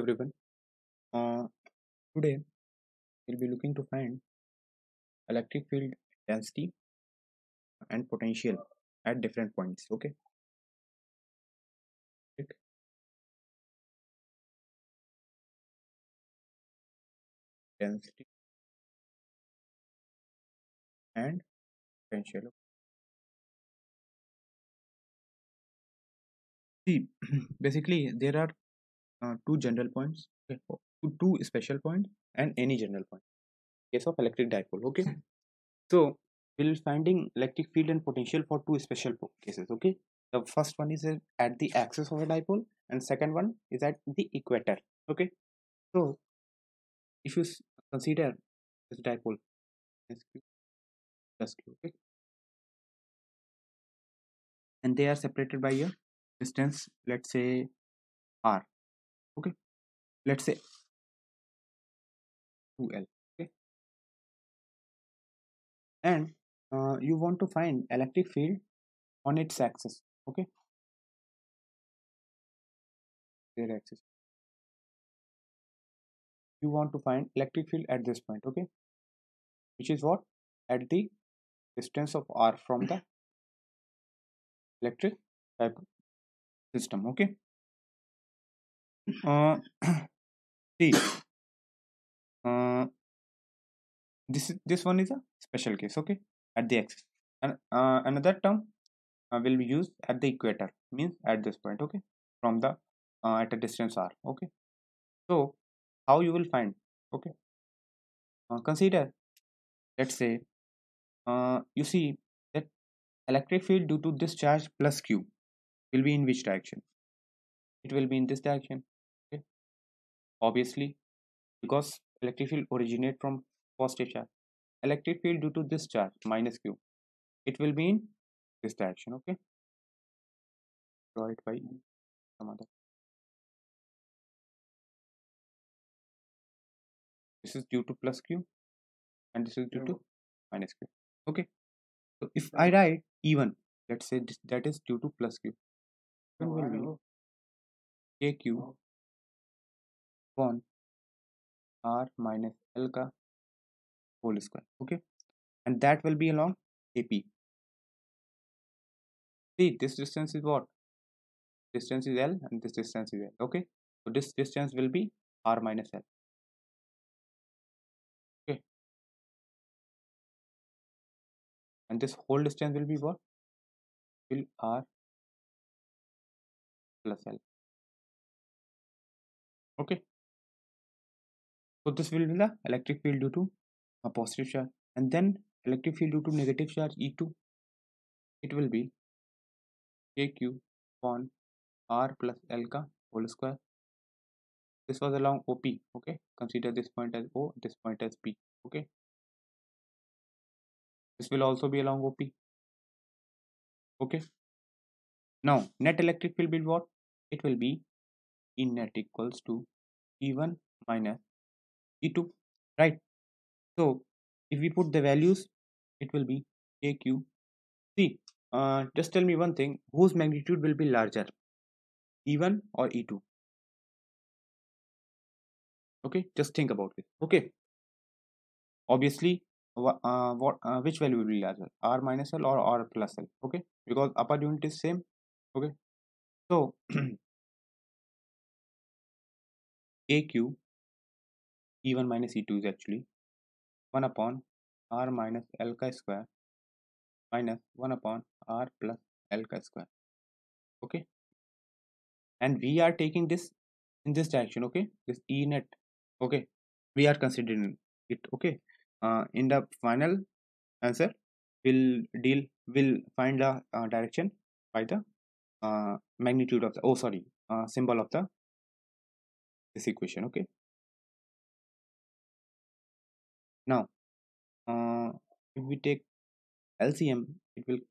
everyone. Uh, Today we'll be looking to find electric field density and potential at different points. Okay. Right. Density and potential. See, basically there are two general points, okay, two special points, and any general point. Case of electric dipole. Okay. So we'll finding electric field and potential for two special cases. Okay. The first one is at the axis of a dipole, and second one is at the equator. Okay. So if you consider this dipole as Q plus Q, okay, and they are separated by a distance, let's say r, okay, let's say 2l, okay, and you want to find electric field on its axis, okay, their axis. You want to find electric field at this point, okay, which is what, at the distance of r from the electric type system, okay. uh, See, uh, this one is a special case, okay, at the axis, and another term will be used at the equator, means at this point, okay, from the at a distance r, okay. So how you will find, okay, consider, let's say, you see that electric field due to this charge plus q will be in which direction? It will be in this direction, okay, obviously, because electric field originate from positive charge. Electric field due to this charge minus q, it will be in this direction, okay. Draw it by some other. This is due to plus q and this is due to minus q, okay. So if I write E1, let's say that is due to plus q, then will be kq upon r minus l ka whole square, okay, and that will be along AP. See, this distance is what? Distance is L and this distance is L, okay. So this distance will be r minus L, okay, and this whole distance will be what? Will r plus L, okay. So this will be the electric field due to a positive charge, and then electric field due to negative charge E2, it will be kq upon r plus L ka whole square. This was along OP, okay. Consider this point as O, this point as P, okay. This will also be along OP, okay. Now net electric field will be what? It will be E net equals to E1 minus E2, right? So if we put the values, it will be KQ. See, just tell me one thing, whose magnitude will be larger, E1 or E2? Okay, just think about it, okay. Obviously, which value will be larger, r minus L or r plus L, okay, because upper unit is same, okay. So KQ E1 minus E2 is actually 1 upon r minus L ka square minus 1 upon r plus L ka square, okay, and we are taking this in this direction, okay, this E net, okay, we are considering it, okay. In the final answer will find the direction by the magnitude of the, oh sorry, symbol of the this equation, okay. Now if we take LCM, the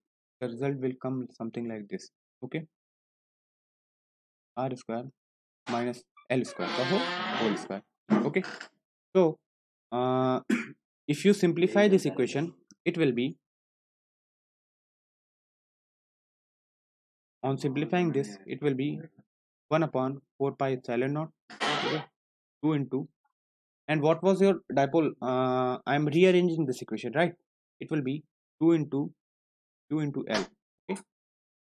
result will come something like this, okay. R square minus L square, the whole square, okay. So if you simplify this equation, it will be, on simplifying this, it will be 1 upon 4 pi epsilon naught Okay, 2 into, and what was your dipole? I'm rearranging this equation, right? It will be 2 into L, okay,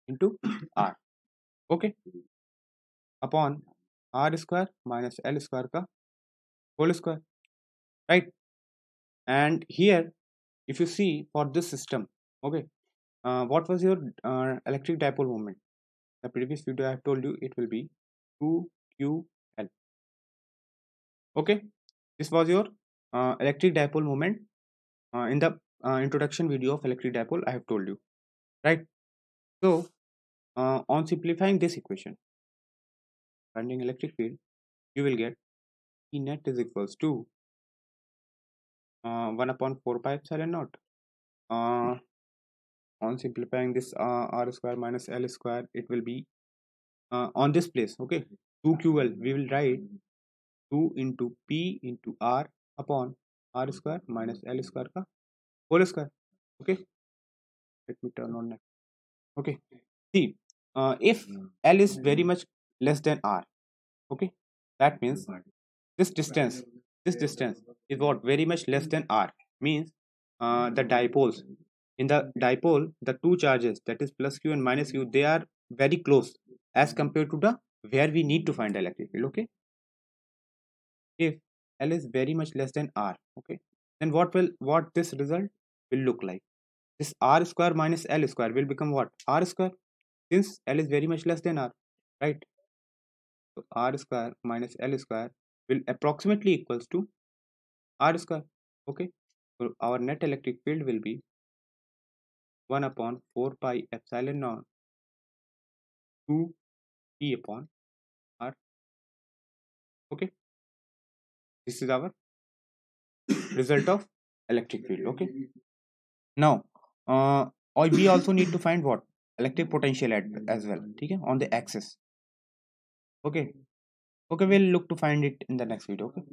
into R, okay, upon R square minus L square ka whole square, right? And here, if you see for this system, okay, what was your electric dipole moment? The previous video I have told you it will be 2QL. Okay, this was your electric dipole moment in the introduction video of electric dipole I have told you, right? So on simplifying this equation, finding electric field, you will get E net is equals to 1 upon 4 pi epsilon naught. On simplifying this R square minus L square, it will be on this place, okay, 2QL, we will write 2 into P into R upon R square minus L square ka whole square, okay. Let me turn on that. Okay, see, if L is very much less than R, okay, that means this distance is what, very much less than R, means the dipoles, in the dipole the two charges, that is plus q and minus q, they are very close as compared to the where we need to find the electric field, okay. If L is very much less than R, okay, then what this result will look like, this R square minus L square will become what, R square, since L is very much less than R, right? So R square minus L square will approximately equals to R square, okay. So our net electric field will be 1 upon 4 pi epsilon naught 2 P upon R, okay. This is our result of electric field, okay. Now we also need to find what, electric potential as well, okay, on the axis, okay. Okay, we'll look to find it in the next video, okay.